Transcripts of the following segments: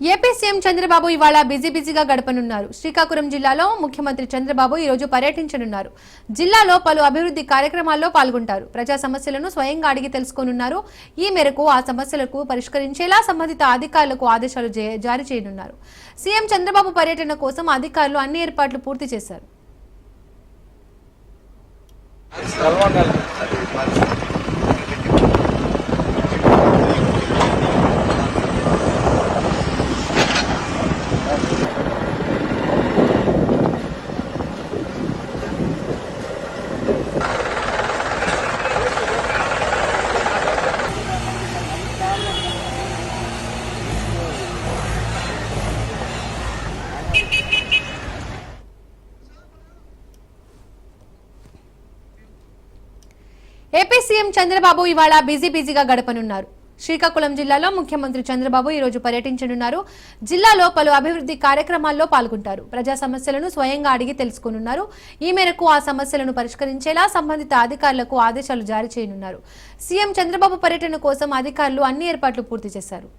AP CM Chandrababu ఇవాళ బిజీగా గడపనున్నారు. శ్రీకాకుళం జిల్లాలో ముఖ్యమంత్రి చంద్రబాబు ఈ రోజు పర్యటించనున్నారు. జిల్లాలో పలు అభివృద్ధి కార్యక్రమాల్లో పాల్గొంటారు. ప్రజా సమస్యలను స్వయంగా అడిగి తెలుసుకోనున్నారు. ఈ మేరకు ఆ సమస్యలకు పరిష్కరించేలా సంబంధిత అధికారులకు ఆదేశాలు జారీ చేయనున్నారు. సీఎం చంద్రబాబు పర్యటన కోసం అధికారులు అన్ని ఏర్పాట్లు పూర్తి చేశారు. ఏపీ సీఎం చంద్రబాబు ఇవాళ బిజీగా గడపనున్నారు. శ్రీకాకుళం జిల్లాలో ముఖ్యమంత్రి చంద్రబాబు ఈ రోజు పర్యటించనున్నారు. జిల్లాలో పలు అభివృద్ధి కార్యక్రమాల్లో పాల్గొంటారు. ప్రజా సమస్యలను స్వయంగా అడిగి తెలుసుకోనున్నారు. ఈ మేరకు ఆ సమస్యలను పరిష్కరించేలా సంబంధిత అధికారులకు ఆదేశాలు జారీ చేయనున్నారు. సీఎం చంద్రబాబు పర్యటన కోసం అధికారులు అన్ని ఏర్పాట్లు పూర్తి చేశారు.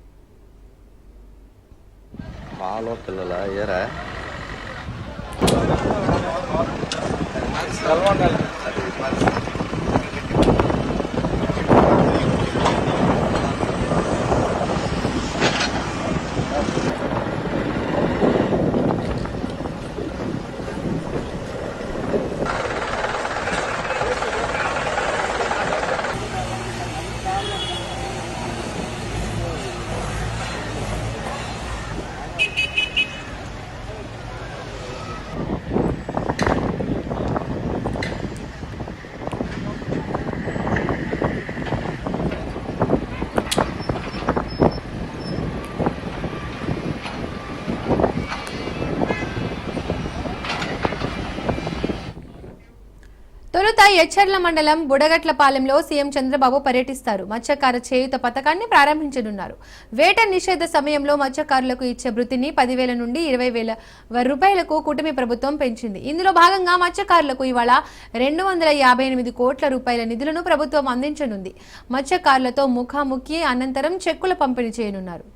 తొలుత ఎచ్చర్ల మండలం బుడగట్లపాలెంలో సీఎం చంద్రబాబు పర్యటిస్తారు. మత్స్యకార చేయూత పథకాన్ని ప్రారంభించనున్నారు. వేట నిషేధ సమయంలో మత్స్యకారులకు ఇచ్చే భృతిని 10,000 నుండి 20,000 రూపాయలకు కూటమి ప్రభుత్వం పెంచింది. ఇందులో భాగంగా మత్స్యకారులకు ఇవాళ 258 కోట్ల రూపాయల నిధులను ప్రభుత్వం అందించనుంది. మత్స్యకారులతో ముఖాముఖి అనంతరం చెక్కుల పంపిణీ చేయనున్నారు.